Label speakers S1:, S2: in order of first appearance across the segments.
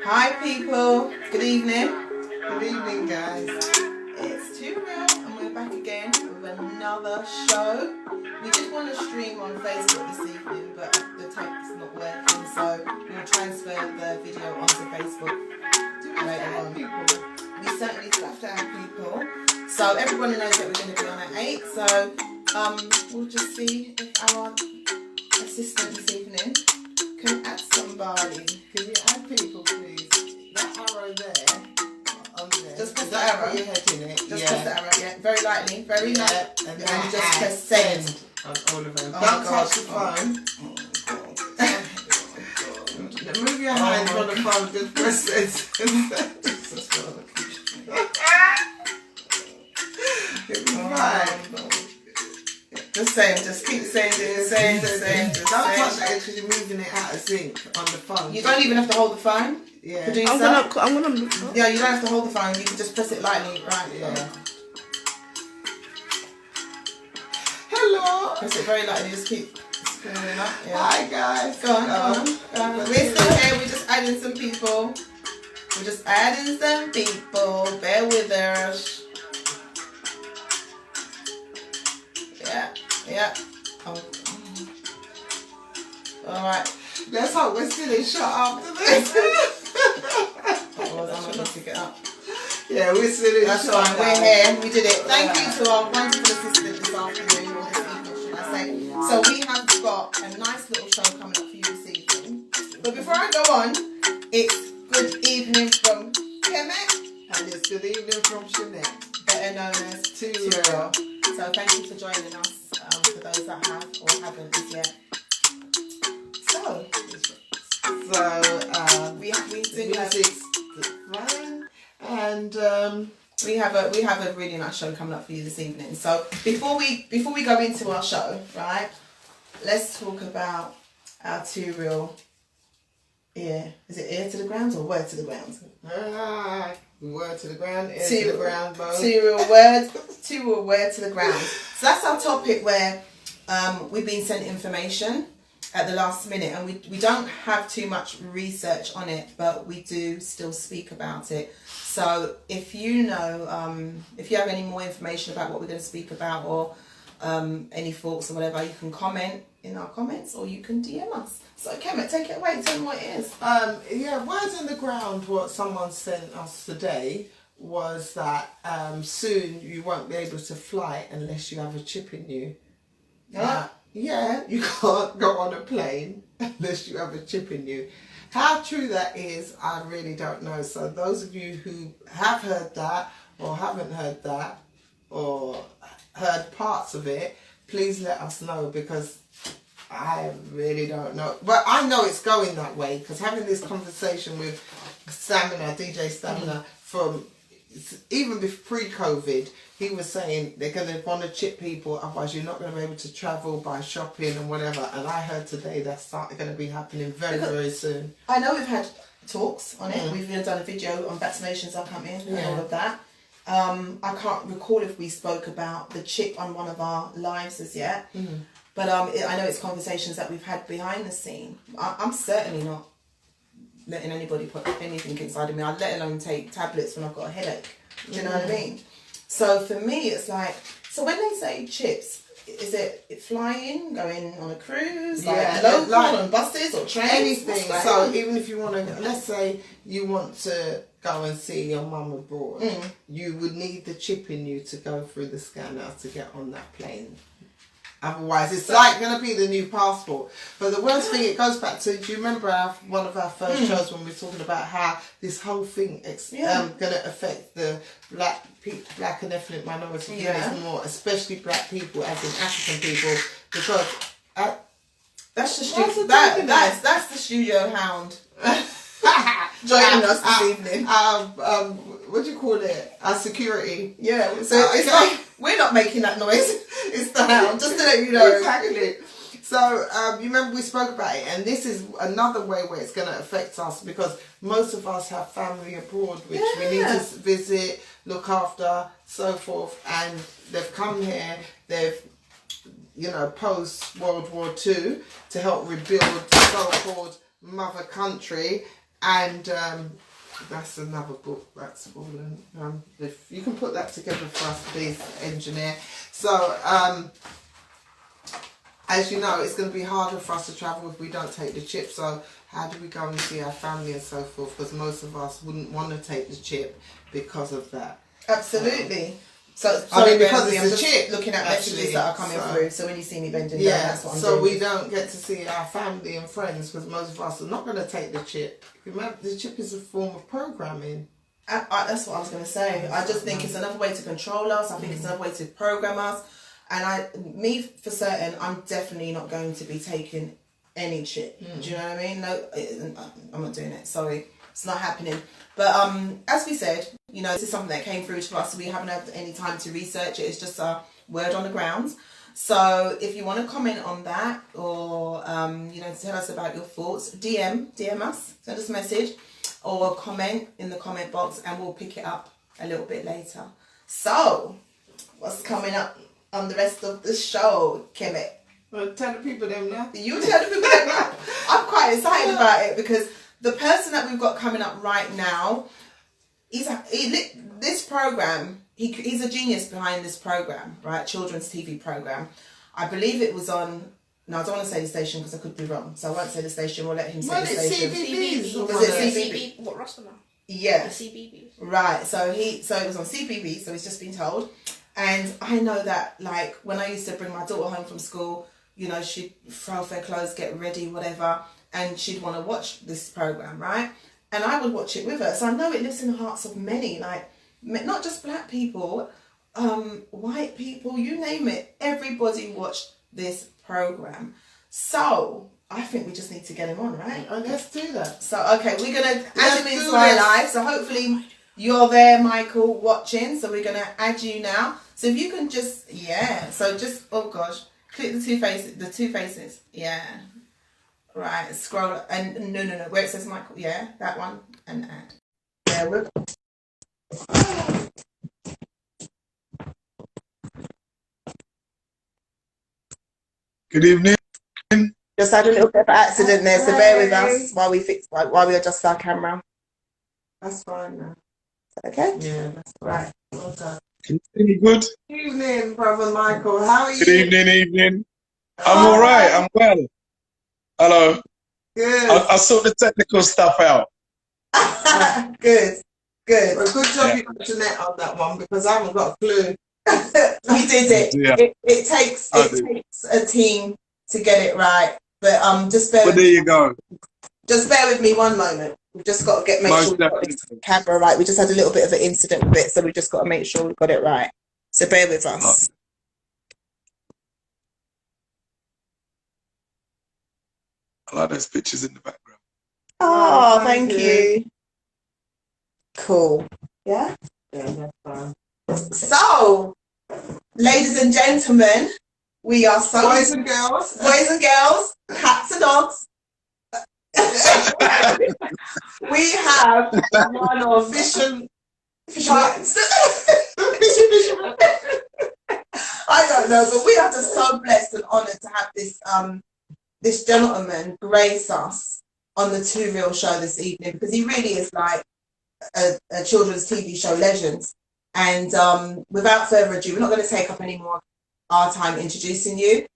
S1: Hi people, good evening.
S2: Good evening, guys.
S1: It's Too Real and we're back again with another show. We did want to stream on Facebook this evening, but the tape's not working, so we'll transfer the video onto Facebook later on. We certainly do have to have people. So everyone knows that we're going to be on at 8, so we'll just see if our assistant this evening can add somebody.
S2: Can you add people, please? That arrow there, on there.
S1: Just press the arrow.
S2: Your head in it.
S1: Just press the arrow, yeah. Very lightly, very lightly.
S2: And
S1: And just press send.
S2: On all of them.
S1: Oh
S2: Don't
S1: God.
S2: touch the phone. Move your hands on the phone. Just press send. It'll be fine.
S1: Just saying, just keep saying it, saying.
S2: Don't touch it because you're moving it out of sync on the phone.
S1: You don't even have to hold the phone.
S2: Yeah.
S1: Producer.
S3: I'm gonna.
S1: Yeah, you don't have to hold the phone. You can just press it lightly, right?
S2: Yeah. Hello.
S1: Press it very lightly. Just keep scrolling up. Yeah.
S2: Hi, guys.
S1: Go on. We're still here. We're just adding some people. Bear with us. Yeah. Oh. All right.
S2: Let's hope we're still in shot after this.
S1: Otherwise, I'm not going to get up.
S2: Yeah, we're still in
S1: That's
S2: shot.
S1: fine. We're here. We did it. Thank you to our wonderful assistant this afternoon, or this evening, should I say. So we have got a nice little show coming up for you this evening. But before I go on, it's good evening from Kemet,
S2: And it's good evening from Jeanette.
S1: better known as
S2: Too
S1: Real.
S2: Real.
S1: So thank you for joining us, for those that have or haven't as yet. So we do have
S2: Music's fun. And
S1: we have a really nice show coming up for you this evening. So before we go into our show, right? Let's talk about our Too Real ear. Is it ear to the ground or word to the ground?
S2: word to the ground, ear to the ground, both.
S1: Too Real word to the ground. So that's our topic where we've been sent information at the last minute, and we don't have too much research on it, but we do still speak about it. So if you know, if you have any more information about what we're going to speak about, or any thoughts or whatever, you can comment in our comments, or you can DM us. So Kemet, take it away, tell them what it is.
S2: Yeah, words on the ground, what someone sent us today was that soon you won't be able to fly unless you have a chip in you. Yeah, you can't go on a plane unless you have a chip in you. How true that is, I really don't know. So those of you who have heard that or haven't heard that or heard parts of it, please let us know, because I really don't know. But I know it's going that way, because having this conversation with Stamina, DJ Stamina, from even pre-COVID, he was saying they're going to want to chip people, otherwise you're not going to be able to travel by shopping and whatever. And I heard today that's going to be happening very soon.
S1: I know we've had talks on it. We've even done a video on vaccinations are coming and all of that. I can't recall if we spoke about the chip on one of our lives as yet. But I know it's conversations that we've had behind the scene. I'm certainly not letting anybody put anything inside of me. I'd let alone take tablets when I've got a headache. Do you know what I mean? So for me, it's like, so when they say chips, is it flying, going on a cruise, like local, on buses or trains?
S2: Anything. So even if you want to, let's say you want to go and see your mum abroad, you would need the chip in you to go through the scanner to get on that plane. Otherwise, it's like going to be the new passport. But the worst thing, it goes back to, do you remember one of our first shows when we were talking about how this whole thing going to affect the black and ethnic minority communities more, especially black people, as in African people, because
S1: that's the that's the studio hound joining us this evening.
S2: What do you call it? Our security.
S1: Yeah. So it's like we're not making that noise. It's the hound. Just to let you know.
S2: Exactly. So you remember we spoke about it, and this is another way where it's going to affect us, because most of us have family abroad which we need to visit, look after, so forth, and they've come here, they've post World War II to help rebuild the so-called mother country, and that's another book that's fallen. If you can put that together for us, please, engineer. So, as you know, it's going to be harder for us to travel if we don't take the chip. So how do we go and see our family and so forth? Because most of us wouldn't want to take the chip because of that.
S1: Absolutely.
S2: So because it's a chip,
S1: looking at messages that are coming through. So when you see me bending down, that's what I'm
S2: doing.
S1: So
S2: we don't get to see our family and friends because most of us are not going to take the chip. Remember, the chip is a form of programming.
S1: That's what I was going to say. I just think it's another way to control us. I think it's another way to program us. And for certain, I'm definitely not going to be taking any chip. Do you know what I mean? No, I'm not doing it. Sorry. It's not happening. But as we said, this is something that came through to us. So we haven't had any time to research it. It's just a word on the ground. So if you want to comment on that or, tell us about your thoughts, DM us, send us a message or comment in the comment box and we'll pick it up a little bit later. So what's coming up on the rest of the show, Kemet?
S2: Well, tell the people them now.
S1: You tell the people them now. I'm quite excited about it because the person that we've got coming up right now, this program, he's a genius behind this program, right? Children's TV program. I believe it was on, no, I don't want to say the station because I could be wrong. So I won't say the station, we'll let him say the station.
S2: CBBS.
S1: Was it CBBS?
S3: What, Rostamel?
S1: Yeah.
S3: The CBBS.
S1: Right, so it was on CBBS, so he's just been told. And I know that, like, when I used to bring my daughter home from school, she'd throw off her clothes, get ready, whatever, and she'd want to watch this program, right? And I would watch it with her. So I know it lives in the hearts of many, like, not just black people, white people, you name it. Everybody watched this program. So I think we just need to get him on, right?
S2: Oh, let's do that.
S1: So, okay, we're going to add him into our live. So hopefully you're there, Michael, watching. So we're going to add you now. So if you can just, oh gosh, click the two faces. Yeah. Right, scroll, and no, where it says Michael, that one, and add. Yeah, we're...
S4: Good evening.
S1: Just had a little bit of accident there, so bear with us while we adjust our camera.
S2: That's fine now.
S1: Okay?
S2: Yeah, that's right. Well done.
S4: Can you see me good?
S2: Good evening, Brother Michael. How are you?
S4: Good evening. I'm all right. I'm well. Hello.
S2: Good.
S4: I sort the technical stuff out.
S1: Good.
S2: Well, good job you got Jeanette on that one because I haven't got a clue.
S1: We did it.
S4: Yeah.
S1: It takes a team to get it right. But just bear.
S4: But there you go.
S1: Just bear with me one moment. We've just got to make sure we've got this camera right. We just had a little bit of an incident with it, so we just got to make sure we've got it right. So bear with us.
S4: I like those pictures in the background.
S1: Oh, thank you. Cool. Yeah?
S2: Yeah, that's fine.
S1: So, ladies and gentlemen, we are so...
S2: Boys and girls,
S1: cats and dogs. We have one of Vision... I don't know, but we are just so blessed and honoured to have this gentleman grace us on the Two Real show this evening because he really is like a children's TV show legend. And without further ado, we're not going to take up any more of our time introducing you.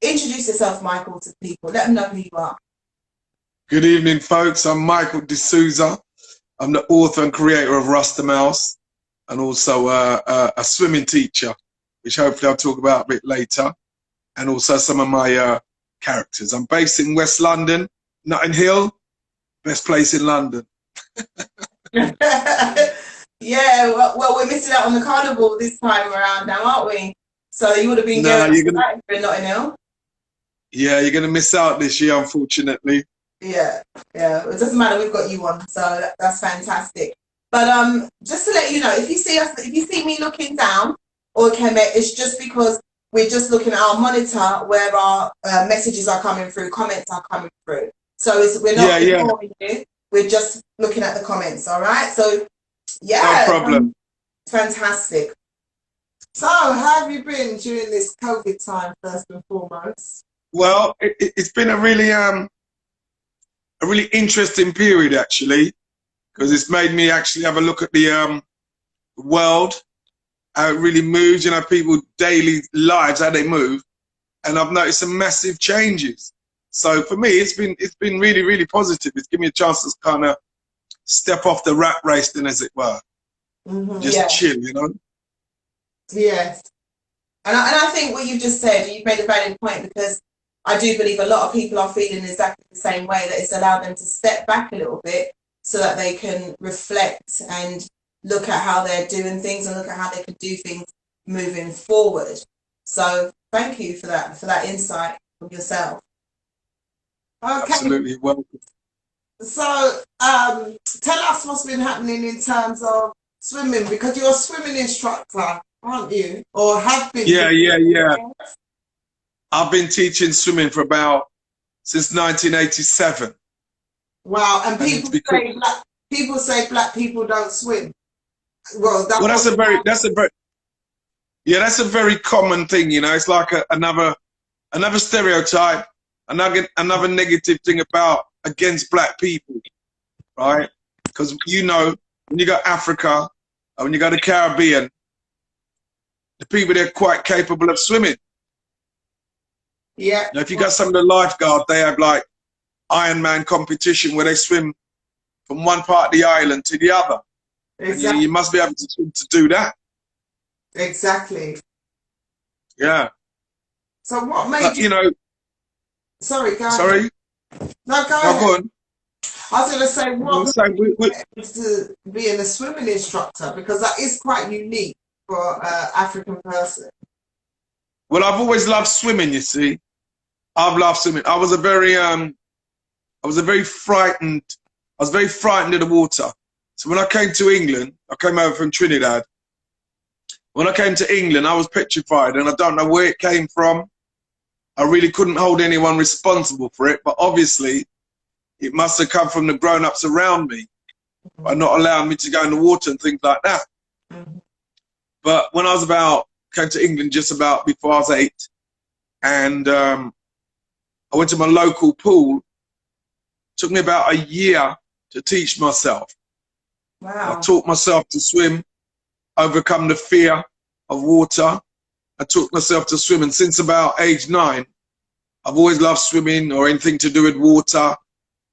S1: Introduce yourself, Michael, to people. Let them know who you are.
S4: Good evening, folks. I'm Michael D'Souza. I'm the author and creator of Rasta Mouse and also a swimming teacher, which hopefully I'll talk about a bit later, and also some of my characters. I'm based in West London, Notting Hill, best place in London.
S1: Yeah, well, we're missing out on the carnival this time around now, aren't we? So you would have been going in Notting Hill.
S4: Yeah, you're going to miss out this year, unfortunately.
S1: Yeah. It doesn't matter, we've got you on, so that's fantastic. But just to let you know, if you see me looking down, or Kemet, it's just because we're just looking at our monitor where our messages are coming through, comments are coming through. So we're not ignoring you, we're just looking at the comments, all right? So, yeah.
S4: No problem.
S1: Fantastic.
S2: So, how have you been during this COVID time, first and foremost?
S4: Well, it's been a really interesting period actually, because it's made me actually have a look at the world, how it really moves, you know, people daily lives, how they move, and I've noticed some massive changes. So for me, it's been really, really positive. It's given me a chance to kind of step off the rat race, then, as it were, just chill, you know.
S2: Yes.
S1: And I think what you've just said, you've made a valid point, because I do believe a lot of people are feeling exactly the same way, that it's allowed them to step back a little bit so that they can reflect and look at how they're doing things and look at how they could do things moving forward. So thank you for that insight from yourself.
S2: Okay.
S4: Absolutely welcome.
S2: So, tell us what's been happening in terms of swimming, because you're a swimming instructor, aren't you? Or have been?
S4: Yeah. I've been teaching swimming for since 1987.
S2: Wow, and people say black people don't swim. Well,
S4: that's a very common thing, you know. It's like another stereotype, another negative thing against black people, right? Because, you know, when you go to Africa or when you go to the Caribbean, the people there are quite capable of swimming.
S2: Yeah.
S4: Now, if you got some of the lifeguards, they have like Ironman competition where they swim from one part of the island to the other.
S2: Exactly.
S4: You must be able to do that.
S2: Exactly.
S4: Yeah.
S2: So what made you?
S4: You know.
S2: Sorry, go
S4: Sorry.
S2: ahead. No, go ahead.
S4: Go on.
S2: I was going to say, what
S4: we,
S2: to being a swimming instructor, because that is quite unique for an African person.
S4: Well, I've always loved swimming. You see, I've loved swimming. I was very frightened of the water. So when I came to England, I came over from Trinidad. When I came to England, I was petrified, and I don't know where it came from. I really couldn't hold anyone responsible for it, but obviously it must have come from the grown-ups around me by not allowing me to go in the water and things like that. But when I came to England just about before I was 8, and I went to my local pool. It took me about a year to teach myself.
S1: Wow.
S4: I taught myself to swim, overcome the fear of water. I taught myself to swim, and since about age 9, I've always loved swimming or anything to do with water,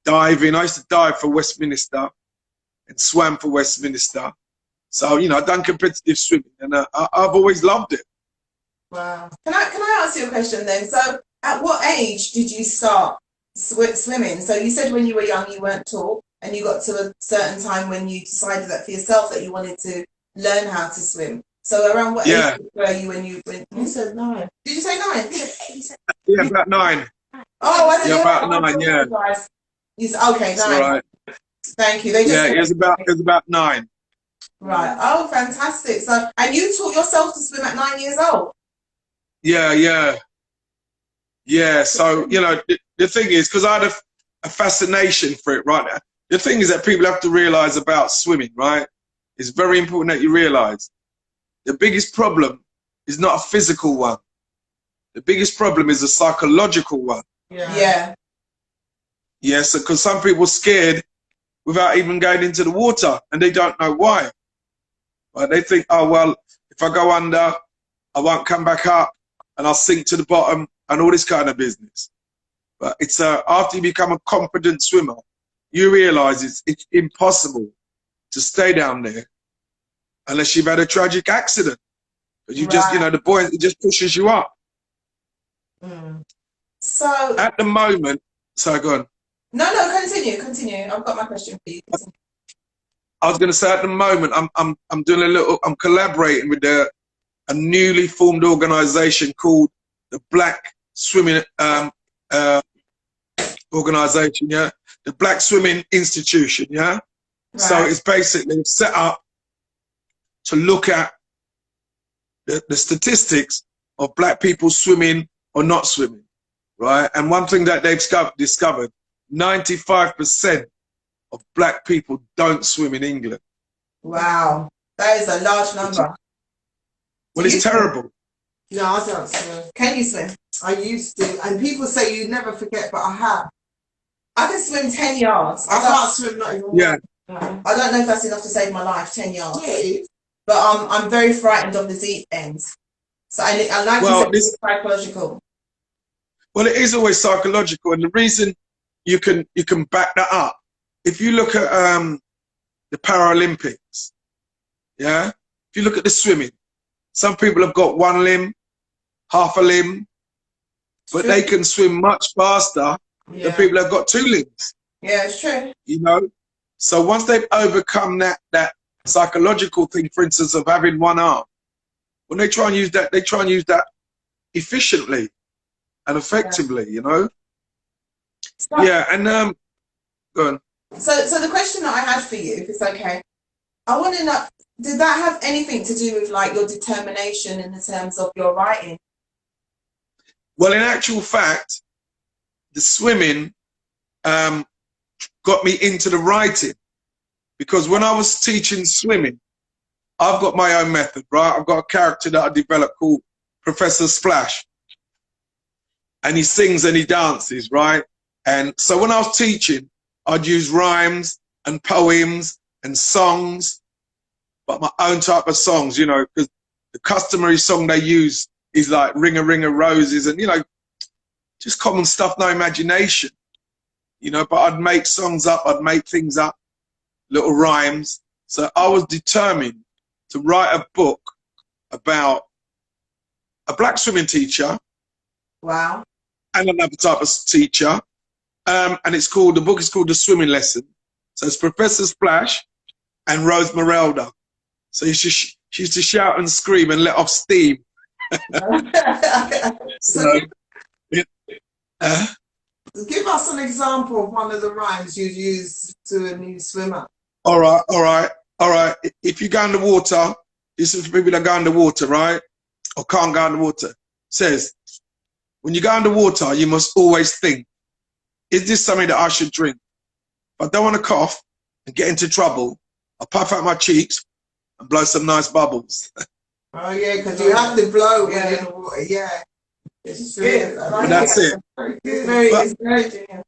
S4: diving. I used to dive for Westminster and swam for Westminster. So, you know, I've done competitive swimming, and I've always loved it.
S1: Wow. Can I ask you a question then? So at what age did you start swimming? So you said when you were young you weren't taught, and you got to a certain time when you decided that for yourself that you wanted to learn how to swim. So around what age were you when you said 9? Did you say 9?
S4: Yeah, about 9.
S1: Oh, I didn't
S4: about 9, yeah.
S1: You said, okay, 9.
S4: That's right.
S1: Thank you.
S4: It was about 9.
S1: Right. Oh, fantastic. So, and you taught yourself to swim at 9 years old?
S4: Yeah. So, you know, the thing is, because I had a fascination for it, right? The thing is that people have to realize about swimming, right? It's very important that you realize the biggest problem is not a physical one. The biggest problem is a psychological one.
S1: Yeah.
S4: Yes, because some people are scared without even going into the water, and they don't know why. Right? They think, oh, well, if I go under, I won't come back up, and I'll sink to the bottom, and all this kind of business. But it's after you become a competent swimmer, you realize it's impossible to stay down there unless you've had a tragic accident. Because you just, you know, the buoyancy just pushes you up.
S1: So
S4: at the moment, so go on.
S1: No, continue. I've got my question for you.
S4: I was going to say at the moment, I'm doing I'm collaborating with a newly formed organisation called the Black Swimming Organisation, yeah, the Black Swimming Institution, yeah. Right. So it's basically set up to look at the statistics of black people swimming or not swimming, right? And one thing that they've discovered, 95% of black people don't swim in England.
S1: Wow, that is a large number.
S4: Well, it's terrible.
S2: No, I don't swim.
S1: Can you swim?
S2: I used to, and people say you never forget, but I have.
S1: I can swim 10 yards.
S2: I can't swim, not even
S4: Yeah.
S2: one.
S1: I don't know if that's enough to save my life, 10 yards.
S2: Yeah, it is.
S1: But I'm very frightened of the deep end. So I like
S4: Well,
S1: you said, it's psychological.
S4: Well, it is always psychological, and the reason you can back that up, if you look at the Paralympics, yeah, if you look at the swimming, some people have got one limb, half a limb, but they can swim much faster than people that have got 2 limbs.
S1: Yeah, it's true.
S4: You know, so once they've overcome that psychological thing, for instance, of having one arm, when they try and use that, efficiently and effectively, you know.
S1: So,
S4: Yeah, and go on.
S1: So the question that I had for you, if it's okay, I want to know, did that have anything to do with like your determination in the terms of your writing?
S4: Well, in actual fact, the swimming got me into the writing, because when I was teaching swimming, I've got my own method, right? I've got a character that I developed called Professor Splash, and he sings and he dances, right? And so when I was teaching, I'd use rhymes and poems and songs, but my own type of songs, you know, because the customary song they use is like Ring a Ring of Roses and, you know, just common stuff, no imagination, you know, but I'd make songs up, I'd make things up, little rhymes. So I was determined to write a book about a black swimming teacher.
S1: Wow.
S4: And another type of teacher. And the book is called The Swimming Lesson. So it's Professor Splash and Rose Merelda. So she used to shout and scream and let off steam. So,
S2: give us an example of one of the rhymes you'd use to a new swimmer.
S4: All right. If you go in the water, this is for people that go in the water, right? Or can't go in the water. Says, when you go in the water, you must always think, is this something that I should drink? If I don't want to cough and get into trouble, I'll puff out my cheeks and blow some nice bubbles.
S2: Oh, yeah, because you have to blow in the water, yeah. It's good.
S4: But that's it.
S2: Very good.
S1: It's very genius.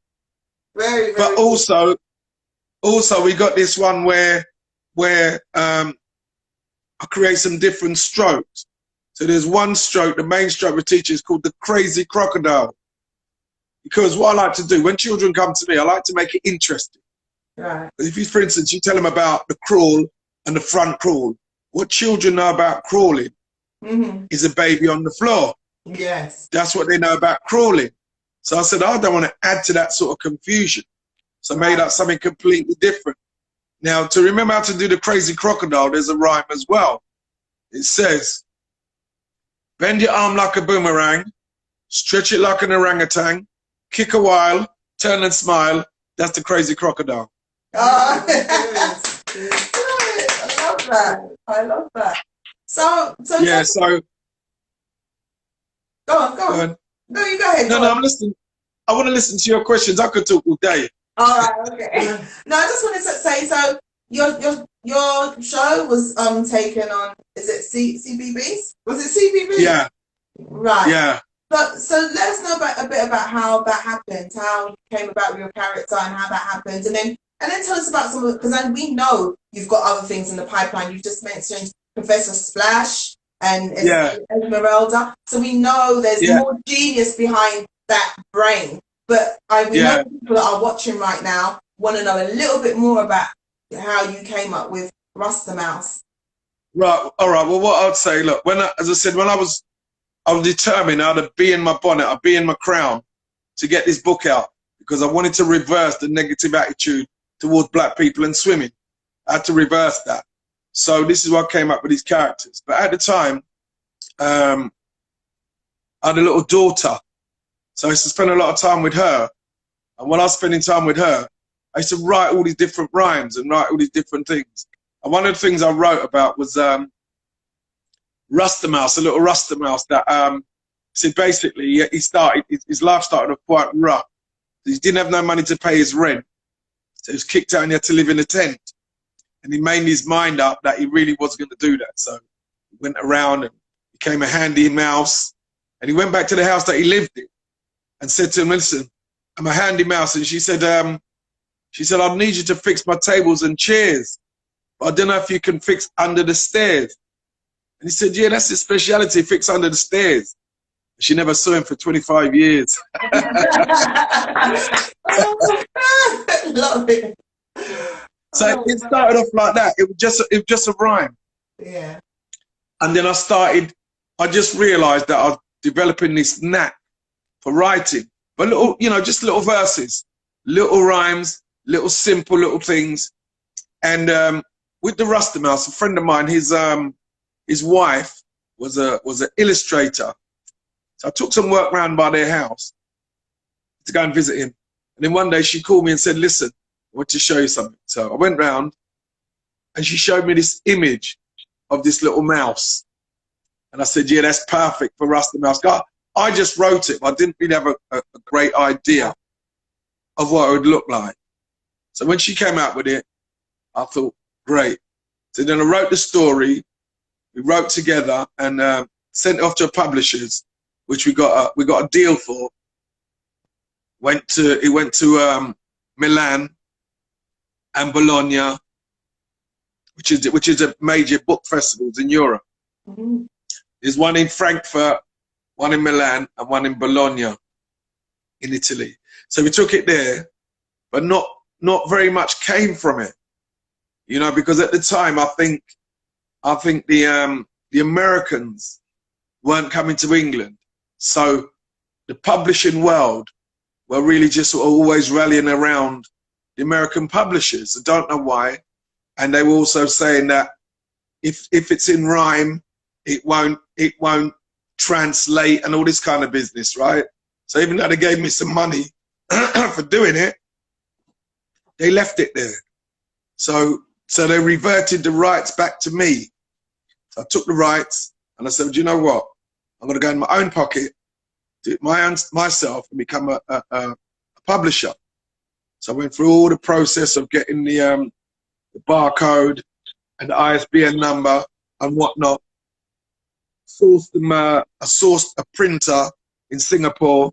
S2: Very
S4: But also we got this one where I create some different strokes. So there's one stroke, the main stroke we teach is called the crazy crocodile. Because what I like to do, when children come to me, I like to make it interesting.
S1: Right.
S4: If you, for instance, you tell them about the crawl and the front crawl, what children know about crawling is a baby on the floor.
S2: Yes.
S4: That's what they know about crawling. So I said, I don't want to add to that sort of confusion. So I made up something completely different. Now, to remember how to do the crazy crocodile, there's a rhyme as well. It says, bend your arm like a boomerang, stretch it like an orangutan, kick a while, turn and smile. That's the crazy crocodile.
S1: Oh, I love that. So
S4: yeah, so
S1: go on. No, you go ahead.
S4: No, I'm listening. I want to listen to your questions. I could talk all day.
S1: All right, okay. No, I just wanted to say, so your show was taken on, is it CBBS? Was it CBBS?
S4: Yeah.
S1: Right.
S4: Yeah.
S1: But so let us know a bit about how that happened, how you came about with your character and how that happened, and then tell us about some of, because we know you've got other things in the pipeline. You've just mentioned Professor Splash and Esmeralda, so we know there's more genius behind that brain. But we know people that are watching right now want to know a little bit more about how you came up with Rasta Mouse.
S4: Right. All right. Well, what I'd say, look, as I said, when I was determined I'd be in my bonnet, I'd be in my crown to get this book out, because I wanted to reverse the negative attitude towards black people and swimming. I had to reverse that. So this is why I came up with these characters. But at the time, I had a little daughter. So I used to spend a lot of time with her. And when I was spending time with her, I used to write all these different rhymes and write all these different things. And one of the things I wrote about was Rasta Mouse, a little Rasta Mouse that said basically his life started off quite rough. He didn't have no money to pay his rent. So he was kicked out and he had to live in a tent. And he made his mind up that he really was going to do that. So he went around and became a handy mouse, and he went back to the house that he lived in and said to him, listen, I'm a handy mouse. And she said, I need you to fix my tables and chairs, but I don't know if you can fix under the stairs. And he said, yeah, that's his speciality, fix under the stairs. She never saw him for 25 years.
S2: Love it.
S4: So it started off like that. It was just a rhyme.
S2: Yeah.
S4: And then I just realized that I was developing this knack for writing. But little, just little verses, little rhymes, little simple little things. And with the Rasta Mouse, a friend of mine, his wife was an illustrator. So I took some work round by their house to go and visit him. And then one day she called me and said, listen, I want to show you something. So I went round and she showed me this image of this little mouse. And I said, yeah, that's perfect for Rasta Mouse. God, I just wrote it. I didn't really have a great idea of what it would look like. So when she came out with it, I thought, great. So then I wrote the story. We wrote together and sent it off to publishers, which we got a deal for. It went to Milan and Bologna, which is a major book festivals in Europe.
S2: Mm-hmm.
S4: There's one in Frankfurt, one in Milan, and one in Bologna in Italy. So we took it there, but not very much came from it, because at the time I think the Americans weren't coming to England, so the publishing world were really just always rallying around the American publishers. I don't know why, and they were also saying that if it's in rhyme, it won't translate and all this kind of business, right? So even though they gave me some money for doing it, they left it there. So they reverted the rights back to me. So I took the rights and I said, well, do you know what? I'm going to go in my own pocket, do it myself and become a publisher. So I went through all the process of getting the barcode and the ISBN number and whatnot. I sourced a printer in Singapore,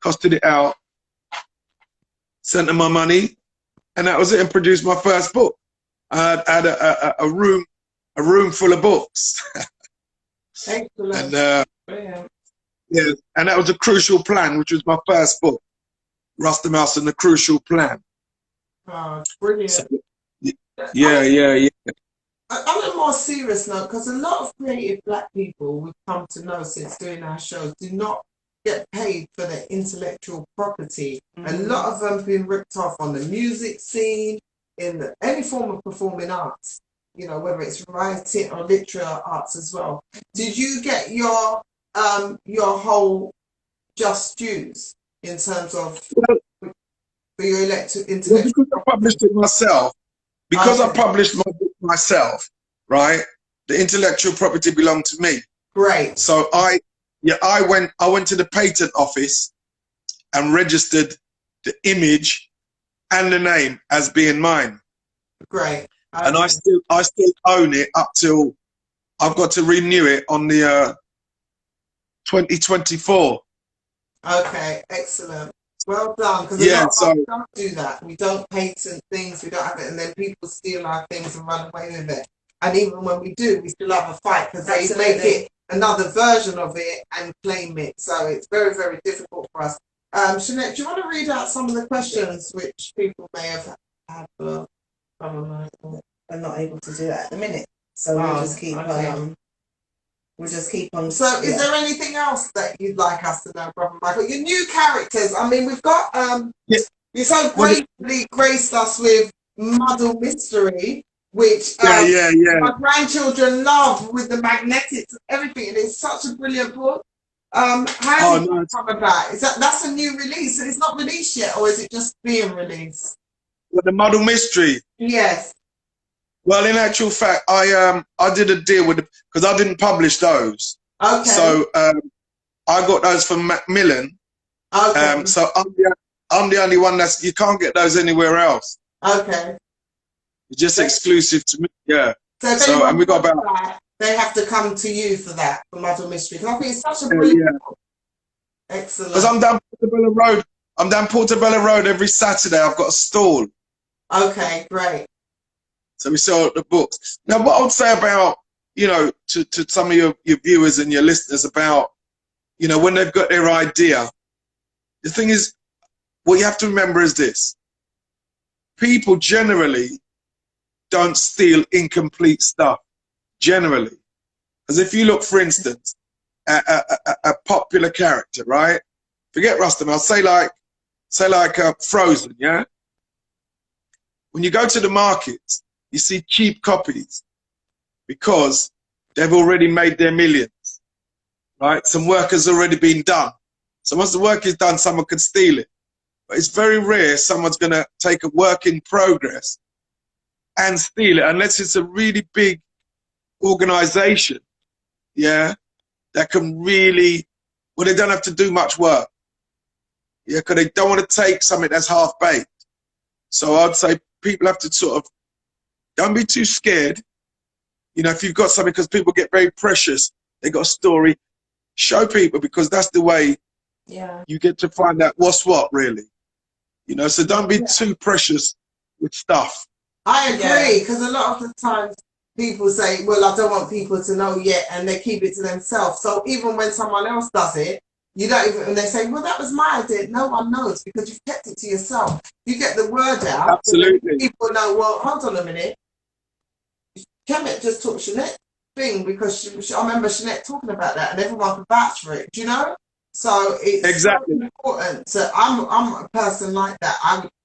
S4: costed it out, sent them my money, and that was it, and produced my first book. I had a room full of books.
S2: Excellent.
S4: And yeah, and that was A Crucial Plan, which was my first book, Rasta Mouse and the Crucial Plan.
S2: Oh, brilliant.
S4: So, yeah.
S2: On a more serious note, because a lot of creative black people we've come to know since doing our shows do not get paid for their intellectual property. Mm-hmm. A lot of them have been ripped off on the music scene, in any form of performing arts, whether it's writing or literary arts as well. Did you get your whole just dues in terms of for your intellectual?
S4: Because I published it myself. Because I published my book myself, right? The intellectual property belonged to me.
S2: Great.
S4: So I went to the patent office and registered the image and the name as being mine.
S2: Great. Okay.
S4: And I still own it up till I've got to renew it on the 2024.
S2: Okay, excellent. Well done. Because we don't do that. We don't patent things. We don't have it, and then people steal our things and run away with it. And even when we do, we still have a fight because they make it another version of it and claim it. So it's very, very difficult for us. Shanette, do you want to read out some of the questions which people may have had for? I'm
S1: not able to do that at the minute, so we'll just keep on. We'll just keep on.
S2: So, is there anything else that you'd like us to know, Brother Michael? Your new characters. I mean, we've got you so greatly graced us with Muddle Mystery, which my grandchildren love, with the magnetics and everything. And it's such a brilliant book. How did it come about? That's a new release, and it's not released yet, or is it just being released?
S4: With the Muddle Mystery.
S2: Yes.
S4: Well, in actual fact, I did a deal with because I didn't publish those.
S2: Okay.
S4: So I got those from Macmillan.
S2: Okay.
S4: So I'm the only one you can't get those anywhere else.
S2: Okay.
S4: It's just exclusive to me. Yeah.
S2: So and we got
S4: about
S2: they have to come to you for that, for Muddle Mystery. Because I think it's such a brilliant book. Excellent.
S4: Because I'm down Portobello Road. I'm down Portobello Road every Saturday. I've got a stall.
S2: Okay, great.
S4: So we sell the books. Now, what I would say about, you know, to some of your viewers and your listeners about, you know, when they've got their idea, the thing is, what you have to remember is this. People generally don't steal incomplete stuff, generally. Because if you look, for instance, at a popular character, right? Forget Rustam, I'll say like Frozen, yeah? When you go to the markets, you see cheap copies because they've already made their millions, right? Some work has already been done. So once the work is done, someone can steal it. But it's very rare someone's going to take a work in progress and steal it, unless it's a really big organization, yeah, that can really, well, they don't have to do much work, yeah, because they don't want to take something that's half-baked. So I'd say people have to sort of, don't be too scared. You know, if you've got something, because people get very precious, they got a story, show people, because that's the way you get to find out what's what, really. You know, so don't be too precious with stuff.
S2: I agree, because a lot of the times people say, well, I don't want people to know yet, and they keep it to themselves. So even when someone else does it, you don't even, and they say, well, that was my idea. No one knows because you've kept it to yourself. You get the word out.
S4: Absolutely.
S2: People know, well, hold on a minute. Kemet just took Shanette's thing because I remember Shanette talking about that and everyone could vouch for it, do you know? So it's
S4: exactly
S2: so important. So I'm a person like that.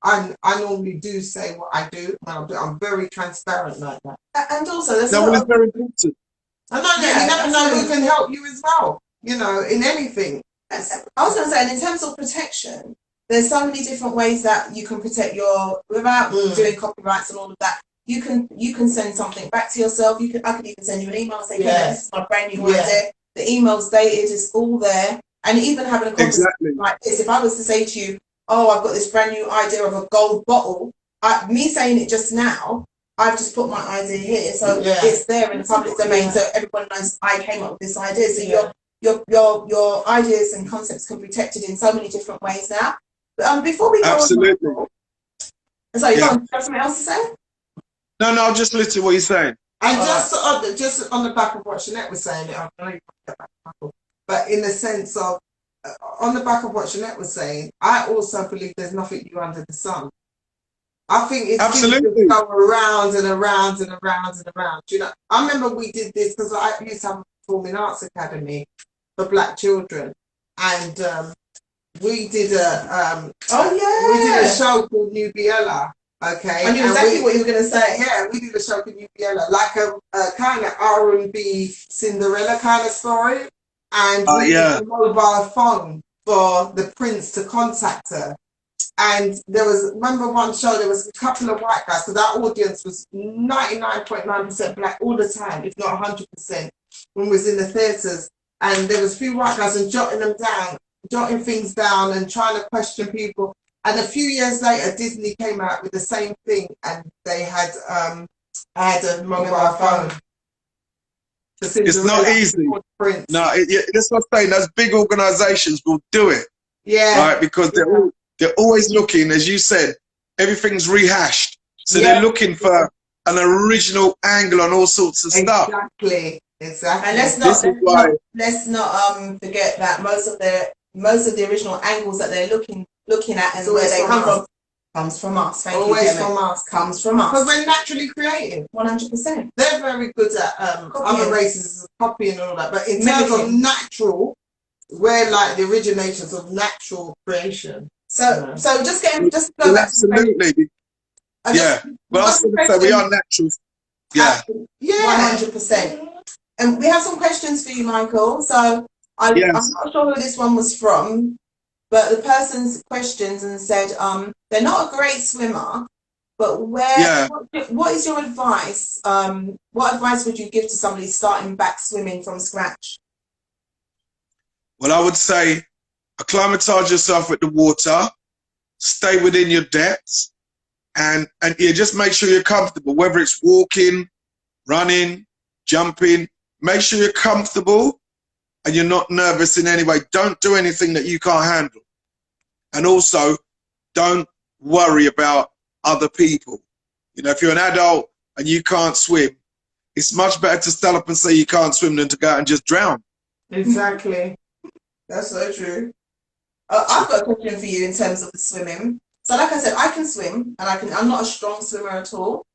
S2: I normally do say what I do. I'm very transparent like that.
S1: And also, there's
S4: it's very important.
S2: I know that you never know who can help you as well. You know, in anything.
S1: I was going to say, and in terms of protection, there's so many different ways that you can protect your, without doing copyrights and all of that. You can send something back to yourself. I could even send you an email and say, this is my brand new idea. The email's dated, it's all there. And even having a conversation like this, if I was to say to you, oh, I've got this brand new idea of a gold bottle, me saying it just now, I've just put my idea here. So it's there in the public domain, so everyone knows I came up with this idea. So your ideas and concepts can be protected in so many different ways now. But before we go on, sorry, you have something else to say?
S4: No, I'll just listen to what you're saying.
S2: And just on the back of what Shanette was saying, I know you get back to the but in the sense of, on the back of what Shanette was saying, I also believe there's nothing new under the sun. I think it's absolutely go around and around and around and around. You know, I remember we did this because I used to have a performing arts academy for black children, and we did a we did a show called New Biella. Okay,
S1: I knew exactly what you were going to say.
S2: Yeah, we did a show called New Biella, like a kind of R&B Cinderella kind of story. And we used a mobile phone for the prince to contact her. And there was, remember one show, there was a couple of white guys, because our audience was 99.9% black all the time, if not 100%, when we was in the theatres. And there was a few white guys and jotting things down and trying to question people. And a few years later, Disney came out with the same thing, and they had a mobile phone.
S4: It's not easy. No, that's what I'm saying. Those big organisations will do it.
S2: Yeah.
S4: Right, because they're always looking, as you said, everything's rehashed. So they're looking for an original angle on all sorts of stuff.
S2: Exactly.
S1: And let's not forget that most of the original angles that they're looking at and where they come from comes from us.
S2: Always from us.
S1: Comes from us.
S2: Because we're naturally creative.
S1: 100%.
S2: They're very good at other races, copy and all that. But in terms of natural, we're like the originators of natural creation.
S1: So just go back.
S4: Absolutely. Yeah. Well, I was going to say we are natural. Yeah.
S1: 100%. And we have some questions for you, Michael. So I'm not sure who this one was from, but the person's questions and said, they're not a great swimmer, but what is your advice? What advice would you give to somebody starting back swimming from scratch?
S4: Well, I would say acclimatise yourself with the water, stay within your depths, and just make sure you're comfortable, whether it's walking, running, jumping. make sure you're comfortable and you're not nervous in any way. Don't do anything that you can't handle. And also, don't worry about other people. You know, if you're an adult and you can't swim, it's much better to stand up and say you can't swim than to go out and just drown.
S2: Exactly.
S1: That's so true. I've got a question for you in terms of the swimming. So like I said, I can swim and I'm not a strong swimmer at all.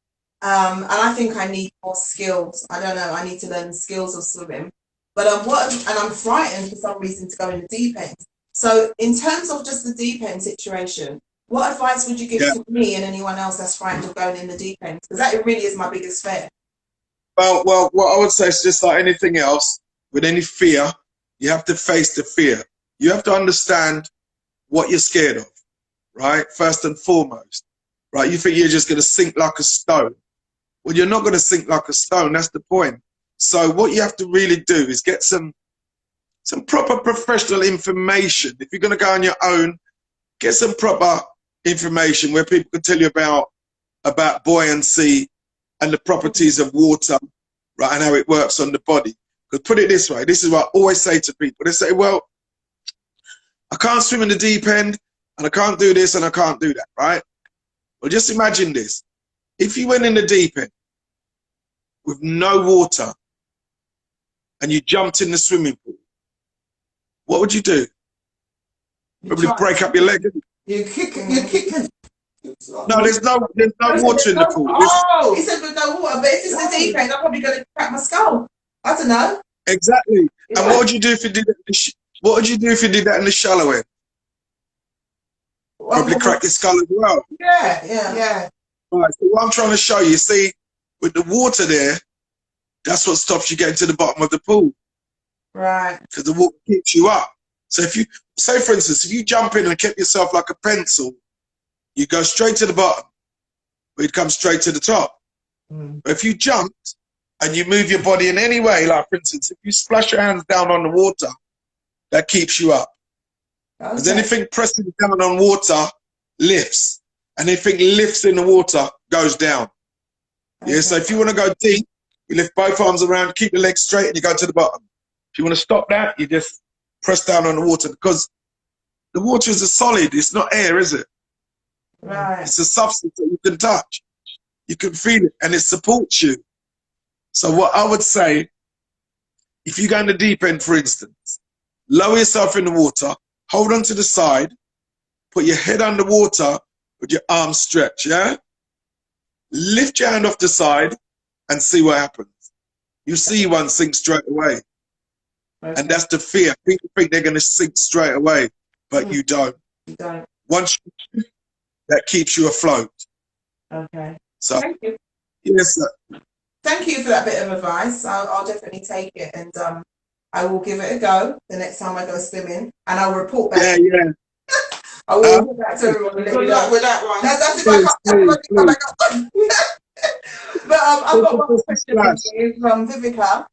S1: And I think I need more skills. I don't know, I need to learn the skills of swimming. But and I'm frightened for some reason to go in the deep end. So in terms of just the deep end situation, what advice would you give to me and anyone else that's frightened of going in the deep end? Because that really is my biggest fear.
S4: Well, what I would say is just like anything else, with any fear, you have to face the fear. You have to understand what you're scared of, right? First and foremost, right? You think you're just going to sink like a stone. Well, you're not going to sink like a stone. That's the point. So what you have to really do is get some proper professional information. If you're going to go on your own, get some proper information where people can tell you about buoyancy and the properties of water, right, and how it works on the body. Because put it this way, this is what I always say to people. They say, well, I can't swim in the deep end, and I can't do this, and I can't do that, right? Well, just imagine this. If you went in the deep end with no water and you jumped in the swimming pool, what would you do? Probably break up your leg.
S2: You're kicking.
S4: No, there's no water in the pool.
S1: Oh, he said with no water, but if it's the deep end, I'm probably going to crack my skull. I don't know.
S4: Exactly. And what would you do if you did that? What would you do if you did that in the shallow end? Probably crack your skull as well.
S2: Yeah.
S4: Right, so what I'm trying to show you, see, with the water there, that's what stops you getting to the bottom of the pool.
S1: Right.
S4: Because the water keeps you up. So if you, say for instance, if you jump in and keep yourself like a pencil, you go straight to the bottom, but you'd come straight to the top. But if you jumped and you move your body in any way, like for instance, if you splash your hands down on the water, that keeps you up. Because anything pressing down on water lifts. And anything lifts in the water goes down. Yeah, so if you want to go deep, you lift both arms around, keep your legs straight, and you go to the bottom. If you want to stop that, you just press down on the water, because the water is a solid. It's not air, is it?
S1: Right.
S4: It's a substance that you can touch. You can feel it, and it supports you. So what I would say, if you go in the deep end, for instance, lower yourself in the water, hold on to the side, put your head under water with your arms stretched, yeah? Lift your hand off the side and see what happens. You see one sink straight away. Okay. And that's the fear. People think they're going to sink straight away, but you don't.
S1: You don't.
S4: Once you, that keeps you afloat.
S1: Okay.
S4: So,
S1: thank you.
S4: Yes, sir.
S1: Thank you for that bit of advice. I'll definitely take it, and I will give it a go the next time I go swimming, and I'll report back.
S4: Yeah.
S1: I will report back to everyone.
S2: Good luck with that one.
S1: That's if I can't. But I've got one question for you from Vivica.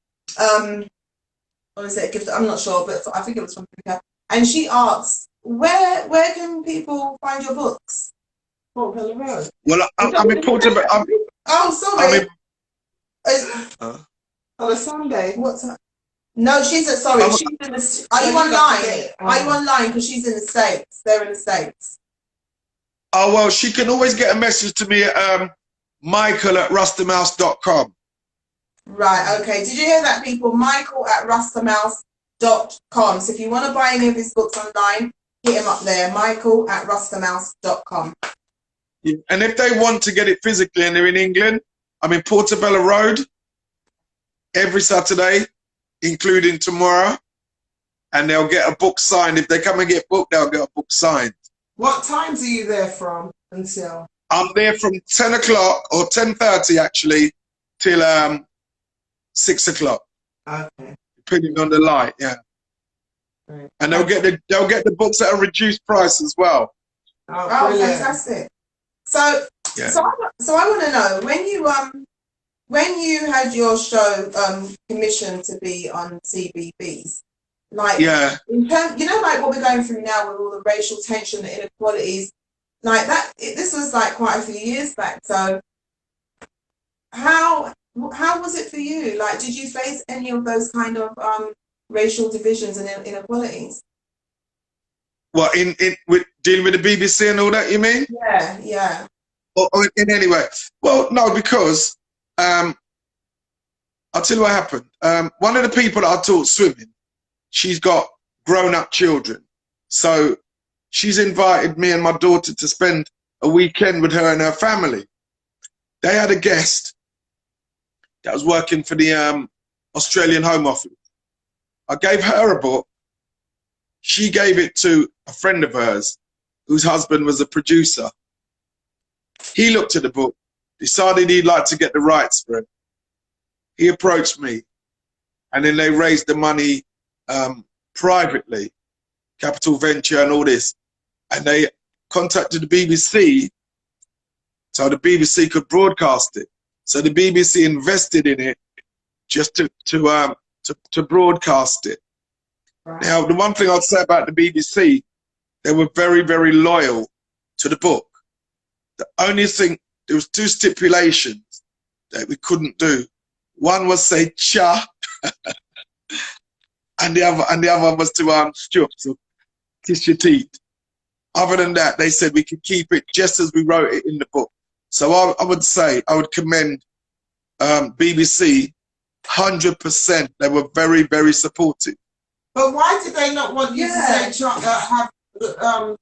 S1: Or is it a gift? I'm not sure, but I think it was from Vivica. And she asks, where can people find your books?
S2: Port Vila Road.
S4: Well, I'm in Port Vila.
S1: Oh, sorry.
S2: On a Sunday.
S1: What's that? No, she's sorry. She's in the. Are you online? Are you online? Because she's in the States. They're in the States.
S4: Oh well, she can always get a message to me at michael@rustermouse.com.
S1: Right. Okay. Did you hear that, people? michael@rustermouse.com. So if you want to buy any of his books online, hit him up there. michael@rustermouse.com.
S4: Yeah. And if they want to get it physically and they're in England, I'm in Portobello Road every Saturday, including tomorrow, and they'll get a book signed. If they come and get booked, they'll get a book signed.
S2: What times are you there from until?
S4: I'm there from 10 o'clock or 10:30 actually till 6 o'clock.
S2: Okay.
S4: Depending on the light, yeah.
S2: Right.
S4: And they'll get the books at a reduced price as well.
S1: Oh, fantastic! So,
S4: yeah.
S1: so I want to know, when you had your show commissioned to be on CBBC, like,
S4: yeah,
S1: in terms, like what we're going through now with all the racial tension, the inequalities, like that. This was like quite a few years back. So, how how was it for you? Like, did you face any of those kind of racial divisions and inequalities?
S4: What with dealing with the BBC and all that? You mean?
S1: Yeah, yeah.
S4: Or in any way? Well, no, because I'll tell you what happened. One of the people that I taught swimming, she's got grown-up children, so she's invited me and my daughter to spend a weekend with her and her family. They had a guest that was working for the Australian Home Office. I gave her a book. She gave it to a friend of hers whose husband was a producer. He looked at the book, decided he'd like to get the rights for it. He approached me, and then they raised the money privately, Capital Venture and all this, and they contacted the BBC so the BBC could broadcast it. So the BBC invested in it just to broadcast it. Right. Now, the one thing I'd say about the BBC, they were very, very loyal to the book. The only thing, there was 2 stipulations that we couldn't do. One was say cha, and the other was to stup, so kiss your teeth. Other than that, they said we could keep it just as we wrote it in the book. So I would say, I would commend BBC 100%. They were very, very supportive.
S2: But why did they not want you to say have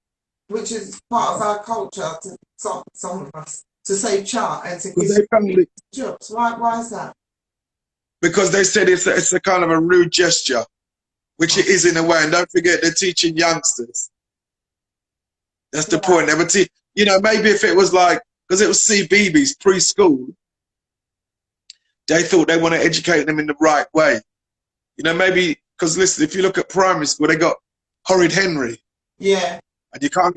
S2: which is part of our culture, to some of us, to say cha and to kiss jokes? Why is that?
S4: Because they said it's a kind of a rude gesture, which it is in a way. And don't forget, they're teaching youngsters. That's the point. They were you know, maybe if it was like, because it was CBeebies, preschool, they thought they want to educate them in the right way. You know, maybe, because listen, if you look at primary school, they got Horrid Henry.
S2: Yeah.
S4: And you can't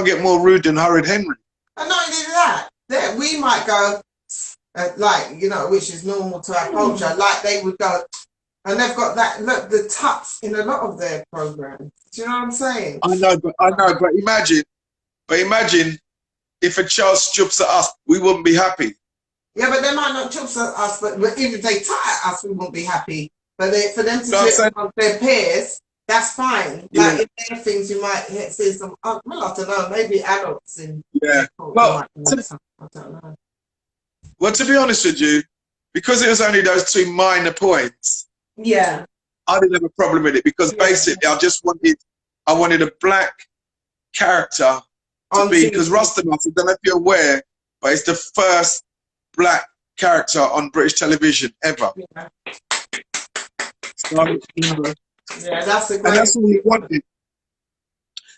S4: get more rude than Horrid Henry.
S2: And not only that, we might go, like, you know, which is normal to our culture, like they would go, and they've got that, look, the tucks in a lot of their programs. Do you know what I'm saying?
S4: I know, but imagine if a child stoops at us, we wouldn't be happy.
S2: Yeah, but they might not choose us, but even if they tie at us, we won't be happy. But for them to do it among their peers, that's fine.
S4: Yeah.
S2: Like, if there are things you might see some, well, I don't know, maybe adults in.
S4: Yeah. Well,
S2: I don't know.
S4: Well, to be honest with you, because it was only those 2 minor points,
S1: yeah,
S4: I didn't have a problem with it, because basically I wanted a black character to be, because Rustamouse, I don't know if you're aware, but it's the first black character on British television ever.
S2: Yeah.
S4: So, you know,
S2: yeah, that's a great.
S4: And that's all you wanted.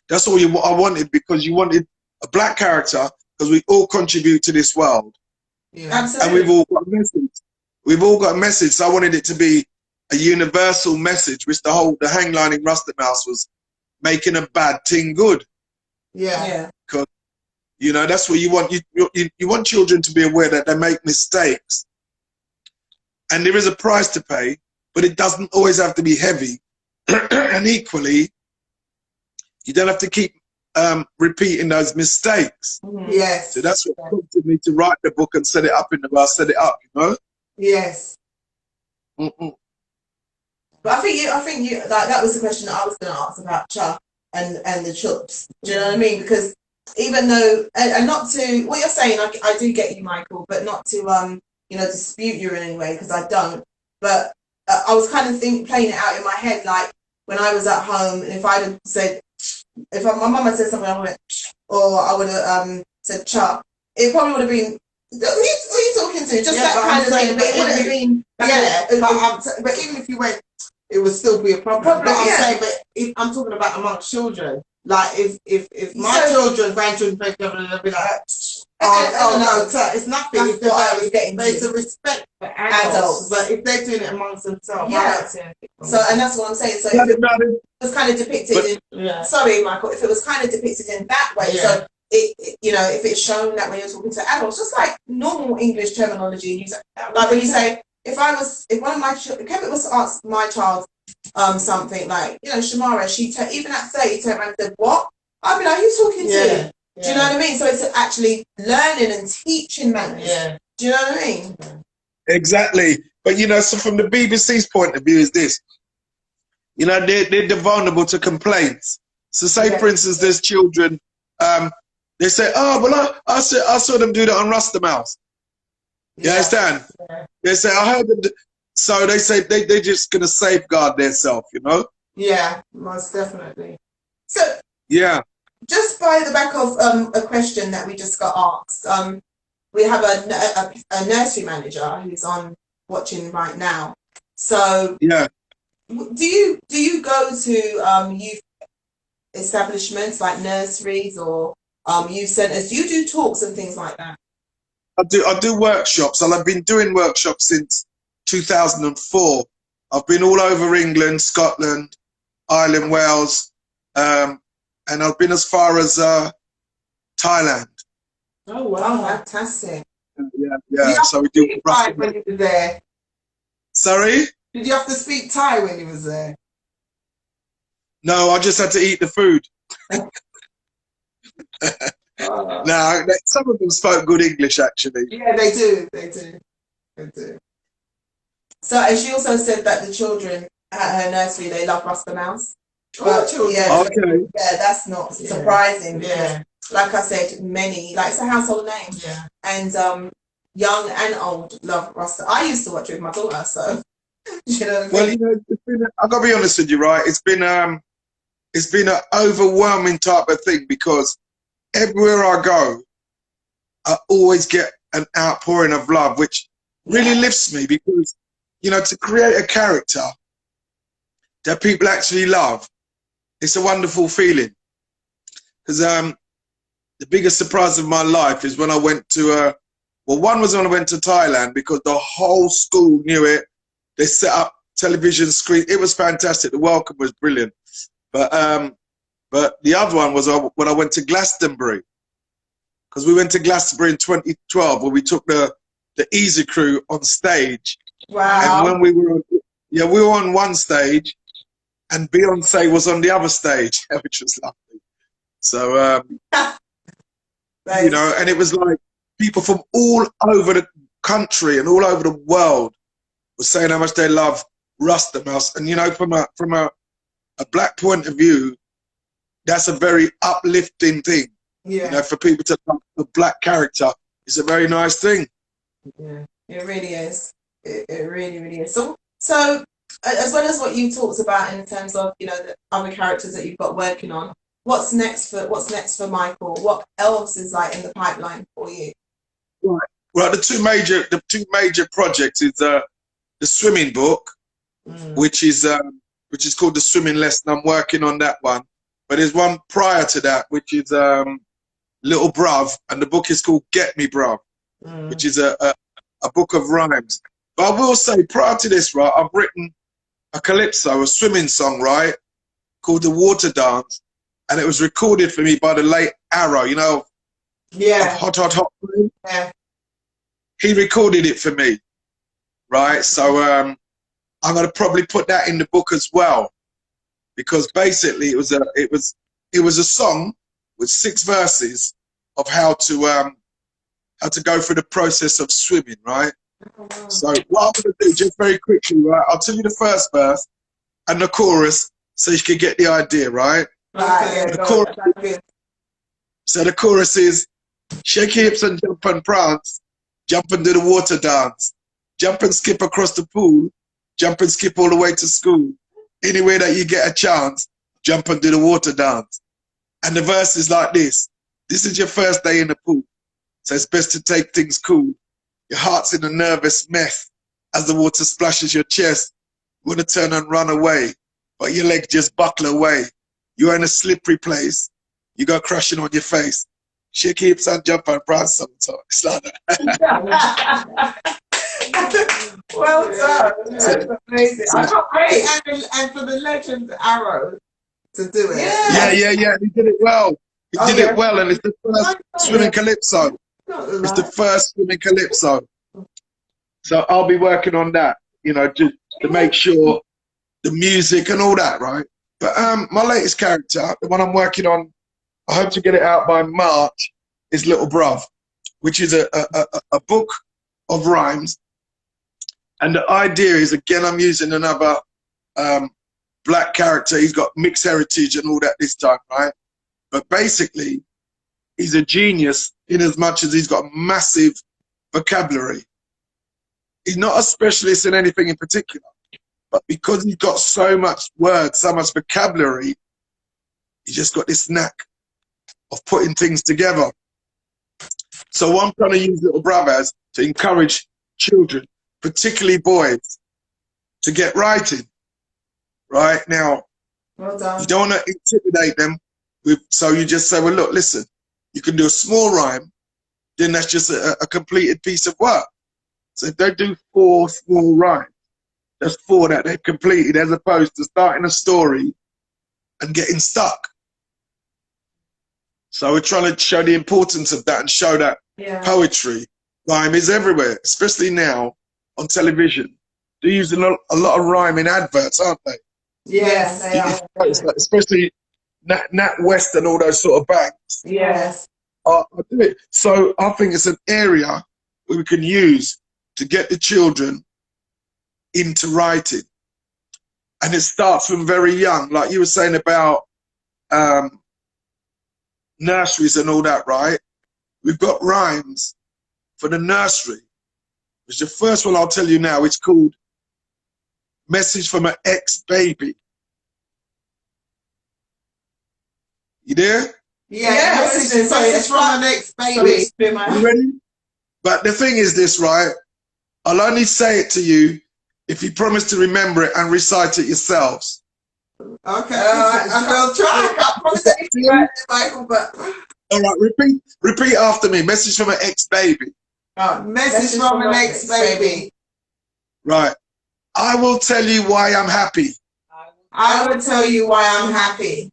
S4: That's all I wanted, because you wanted a black character, because we all contribute to this world.
S2: Yeah.
S1: Absolutely.
S4: And we've all got a message. We've all got a message. So I wanted it to be a universal message, which the hangline in Rustamouse was making a bad thing good.
S2: Yeah. Yeah.
S4: Because, you know, that's what you want. You want children to be aware that they make mistakes. And there is a price to pay, but it doesn't always have to be heavy. And equally, you don't have to keep repeating those mistakes.
S2: Yes.
S4: So that's what prompted me to write the book and set it up you know?
S2: Yes.
S1: But I think you like that was the question that I was going to ask about cha and the chups. Do you know what I mean? Because even though, and not to, what you're saying, I do get you, Michael, but not to you know, dispute you in any way, because I don't. But I was kind of playing it out in my head, like when I was at home, and if I'd have said, my mum had said something, I went, or I would have said cha, it probably would have been, who are you talking to? Just that kind of thing, but it wouldn't have been,
S2: but even if you went, it would still be a problem. But I'm saying, but if I'm talking about amongst children, like if my grandchildren play together, they'll be like, no, it's nothing.
S1: That's what I was getting to.
S2: There's a respect for adults, but if they're doing it amongst themselves,
S1: so, and that's what I'm saying. So if it was kind of depicted sorry, Michael, if it was kind of depicted in that way, so it you know, if it's shown that when you're talking to adults, just like normal English terminology, you say, like when you say, if one of my children, Kevin was to ask my child something like, you know, Shamara, even at 30 turned around and said, what? I'd be like, who are you talking to? Do you know what I mean? So it's actually learning and teaching manners. Yeah. Do you know what I mean?
S4: Exactly. But you know, so from the BBC's point of view is this, you know, they're vulnerable to complaints. So say for instance there's children, they say, oh well I saw them do that on Rasta Mouse. You understand?
S2: Yeah.
S4: They say I heard them so they say they're just gonna safeguard themselves, you know?
S2: Yeah, most definitely. So
S1: just by the back of a question that we just got asked, we have a nursery manager who's on watching right now. So do you go to youth establishments like nurseries or youth centres? Do you do talks and things like that?
S4: I do workshops, and I've been doing workshops since 2004. I've been all over England, Scotland, Ireland, Wales, and I've been as far as Thailand.
S2: Oh wow,
S1: fantastic!
S4: Yeah. So we do.
S2: Thai when you were there.
S4: Sorry?
S2: Did you have to speak Thai when you was there?
S4: No, I just had to eat the food. No, some of them spoke good English actually.
S2: Yeah, they do.
S1: So, and she also said that the children at her nursery, they love Rasta Mouse.
S2: All children.
S4: Okay.
S1: Yeah, that's not surprising.
S2: Yeah.
S1: Like I said, it's a household name.
S2: Yeah.
S1: And young and old love Rasta. I used to watch it with my daughter, so you know.
S4: Well, you know, I've got to be honest with you, right? It's been an overwhelming type of thing because everywhere I go, I always get an outpouring of love, which really lifts me because, you know, to create a character that people actually love, it's a wonderful feeling. Because the biggest surprise of my life is when I went to, one was when I went to Thailand because the whole school knew it. They set up television screen. It was fantastic. The welcome was brilliant. But the other one was when I went to Glastonbury. Because we went to Glastonbury in 2012 where we took the Easy Crew on stage.
S1: Wow.
S4: And when we were on one stage and Beyonce was on the other stage, which was lovely. So, you know, and it was like people from all over the country and all over the world were saying how much they love Rasta Mouse. And, you know, from a black point of view, that's a very uplifting thing.
S2: Yeah.
S4: You know, for people to love a black character, it's a very nice thing.
S1: Yeah, it really is. It really, really is. So as well as what you talked about in terms of, you know, the other characters that you've got working on, what's next for Michael? What else is like in the pipeline for you?
S4: Right. Well, the two major projects is the swimming book, which is called The Swimming Lesson. I'm working on that one. But there's one prior to that, which is Little Bruv, and the book is called Get Me Bruv, which is a book of rhymes. But I will say, prior to this, right, I've written a calypso, a swimming song, right, called The Water Dance, and it was recorded for me by the late Arrow, you know, Hot.
S2: Yeah.
S4: He recorded it for me, right? So I'm going to probably put that in the book as well. Because basically it was a song with 6 verses of how to go through the process of swimming, right? So what I'm going to do, just very quickly, right? I'll tell you the first verse and the chorus so you can get the idea, right? So the chorus is, shake your hips and jump and prance, jump and do the water dance, jump and skip across the pool, jump and skip all the way to school. Anywhere that you get a chance, jump and do the water dance. And the verse is like this. This is your first day in the pool, so it's best to take things cool. Your heart's in a nervous mess as the water splashes your chest. You want to turn and run away, but your legs just buckle away. You're in a slippery place. You go crashing on your face. Shake your hips and jump and prance sometimes. It's like that.
S2: Well done. That's amazing. I can't wait. And for the legend Arrow to do it.
S4: Yeah. He did it well. He did it well, and it's the first swimming calypso. It's the first swimming calypso. So I'll be working on that, you know, to make sure the music and all that, right? But my latest character, the one I'm working on, I hope to get it out by March, is Little Bruv, which is a book of rhymes And the idea is, again, I'm using another black character. He's got mixed heritage and all that this time, right? But basically, he's a genius in as much as he's got massive vocabulary. He's not a specialist in anything in particular, but because he's got so much words, so much vocabulary, he's just got this knack of putting things together. So what I'm trying to use Little Brother as to encourage children, particularly boys, to get writing. Right now,
S1: Well done.
S4: you don't want to intimidate them so you just say, well, look, listen, you can do a small rhyme, then that's just a completed piece of work. So if they do 4 small rhymes, that's 4 that they've completed, as opposed to starting a story and getting stuck. So we're trying to show the importance of that and show that poetry, rhyme is everywhere, especially now on television. They're using a lot of rhyme in adverts, aren't they?
S1: Yes, they are.
S4: Especially Nat West and all those sort of banks.
S1: Yes.
S4: I do it. So I think it's an area where we can use to get the children into writing. And it starts from very young, like you were saying about nurseries and all that, right? We've got rhymes for the nursery, which the first one I'll tell you now, it's called Message from an Ex-Baby. You there?
S2: Yeah, message from an ex-baby.
S4: You ready? But the thing is this, right? I'll only say it to you if you promise to remember it and recite it yourselves.
S2: Okay, I will try. I can't promise anything right, Michael, but...
S4: All right, repeat after me. Message from an ex-baby.
S2: Message from an ex-baby.
S4: Right. I will tell you why I'm happy.
S2: I will tell you why I'm happy.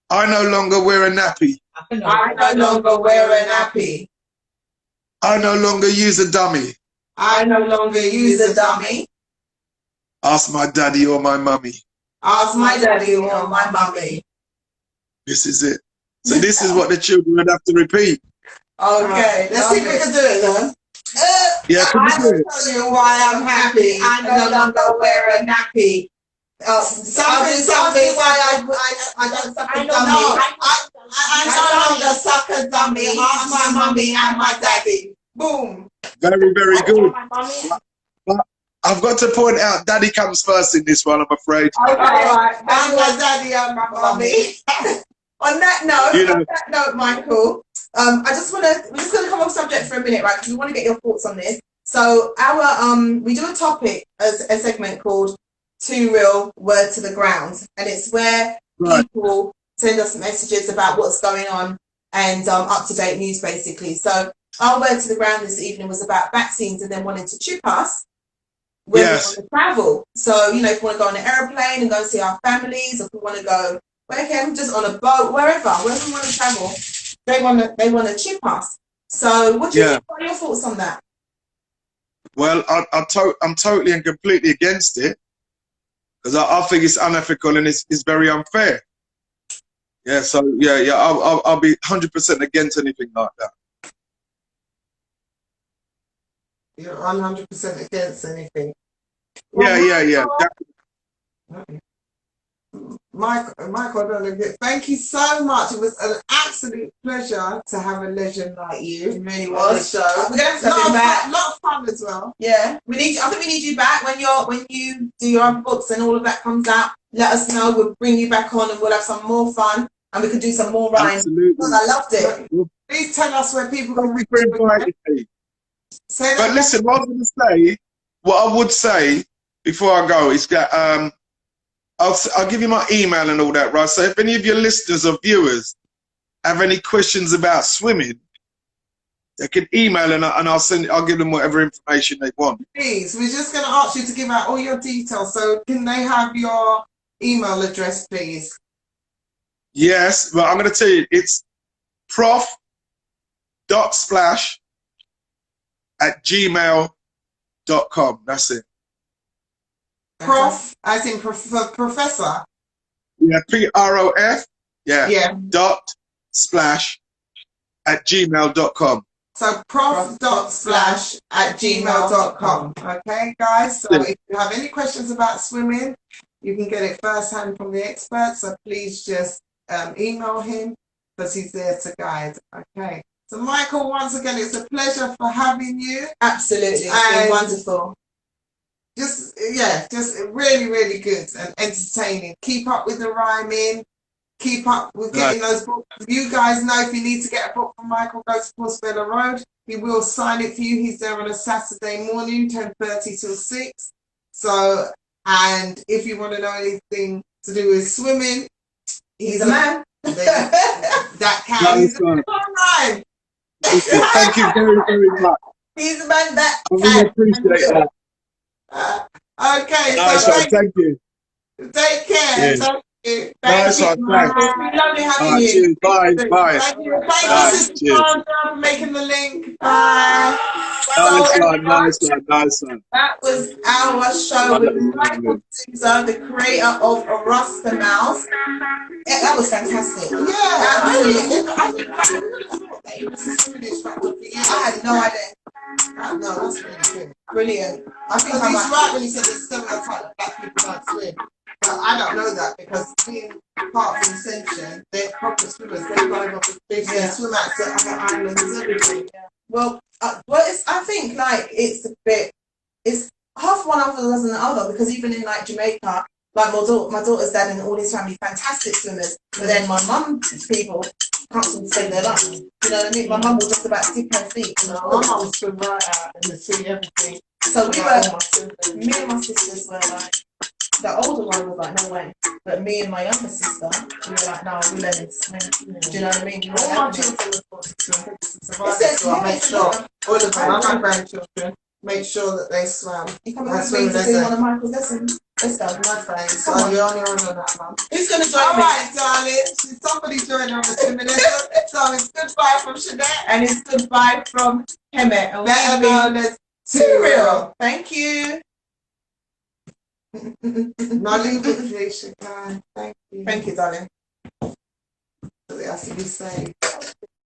S4: I no longer wear a nappy.
S2: I no longer wear a nappy.
S4: I no longer use a dummy.
S2: I no longer use a dummy.
S4: Ask my daddy or my mummy.
S2: Ask my daddy or my mummy.
S4: This is it. So this is what the children would have to repeat.
S2: Okay, let's see if we can do it then.
S4: Yeah, can
S2: I
S4: we do
S2: will
S4: it?
S2: tell you why I'm happy. I no longer wear a nappy. Something why I don't suck a dummy. I no longer suck a dummy. Ask my mummy and my daddy. Boom.
S4: Very, very good. But I've got to point out, daddy comes first in this one, I'm afraid.
S2: Okay, right. And my daddy and my mummy.
S1: On that note, Michael, we're just gonna come off subject for a minute, right? Because we want to get your thoughts on this. So we do a topic as a segment called Too Real, Word to the Ground, and it's where people send us messages about what's going on and up to date news, basically. So our word to the ground this evening was about vaccines and then wanting to chip us when we want to travel. So if we want to go on an aeroplane and go and see our families, if we want to go just on a boat, wherever we want to travel, they want to chip us. So what do you think? What are your thoughts on that?
S4: Well, I'm totally and completely against it, because I think it's unethical and it's very unfair. Yeah, so I'll be 100% against anything like that.
S2: You're 100% against anything.
S4: Yeah.
S2: Michael, thank you so much. It was an absolute pleasure to have a legend like you.
S1: It really was.
S2: So
S1: we're gonna have to have him back.
S2: A lot of fun as well.
S1: Yeah, I think we need you back when you do your other books and all of that comes out. Let us know. We'll bring you back on and we'll have some more fun and we can do some more rhymes.
S4: Absolutely.
S1: Because I loved it.
S2: Please tell us where people can reach
S4: you.
S2: But
S4: listen, what I would say before I go is that I'll give you my email and all that, right? So if any of your listeners or viewers have any questions about swimming, they can email and I'll give them whatever information they want.
S2: Please, we're just going to ask you to give out all your details. So can they have your email address, please?
S4: Yes, but I'm going to tell you, it's prof.splash@gmail.com. That's it.
S2: Prof, as in professor.
S4: Yeah, PROF. Yeah. Dot splash @gmail.com.
S2: So prof.splash@gmail.com. Okay, guys. So if you have any questions about swimming, you can get it firsthand from the expert. So please just email him because he's there to guide. Okay. So Michael, once again, it's a pleasure for having you.
S1: Absolutely, it's been wonderful.
S2: Just really, really good and entertaining. Keep up with the rhyming. Keep up with getting those books. You guys know if you need to get a book from Michael, go to Portobello Road. He will sign it for you. He's there on a Saturday morning, 10:30 till 6. So, and if you want to know anything to do with swimming,
S1: he's a man.
S2: That counts. Right.
S4: Thank you very, very much.
S2: He's a man that
S4: I really appreciate that.
S2: Okay,
S4: Nice
S2: so
S4: one, thank you.
S2: Take care.
S4: Yeah.
S2: Thank you.
S4: Nice one, thanks.
S2: It's been lovely having you.
S4: Cheers. Bye. Bye.
S2: Thank you. Thank you, Sister
S4: Cheers.
S2: Sandra, for making the link. Bye.
S4: Nice one.
S1: That was our show with Michael D'Souza, the creator of Rasta Mouse. Yeah, that was fantastic.
S2: Yeah,
S1: I had no idea.
S2: No, that's really good.
S1: Brilliant.
S2: I think he's right when he said there's stereotype that black people can't swim. But I don't know that because being part of the Ascension, they're proper swimmers. They go over they swim out to other islands, everything.
S1: Well, I think like it's half one other than the other because even in like Jamaica, like my daughter's dad and all his family, fantastic swimmers. But then my mum's people can't swim to save their life. You know what I mean? My mum will just about dip her feet.
S2: My mum swim right out in the sea, everything.
S1: So me and my sisters were like, the older one was like, no way. But me and my younger sister, we were like, no, we're learning to swim. Do you know what I mean?
S2: All my children were taught to swim. So I make sure, all of them, and my grandchildren, make sure that they swam.
S1: You come and swim to do one of Michael's lessons. Let's go.
S2: My thanks. So you're on your own on that, Mum.
S1: Who's going to join me?
S2: All right, darling. Somebody join her on the swimming lesson. So it's goodbye from Shanette.
S1: And it's goodbye from Hemet.
S2: Better known as Too Real.
S1: Thank you.
S2: Now leave it, please, Shakai. Thank you.
S1: Thank you, darling.
S2: It has to be saved.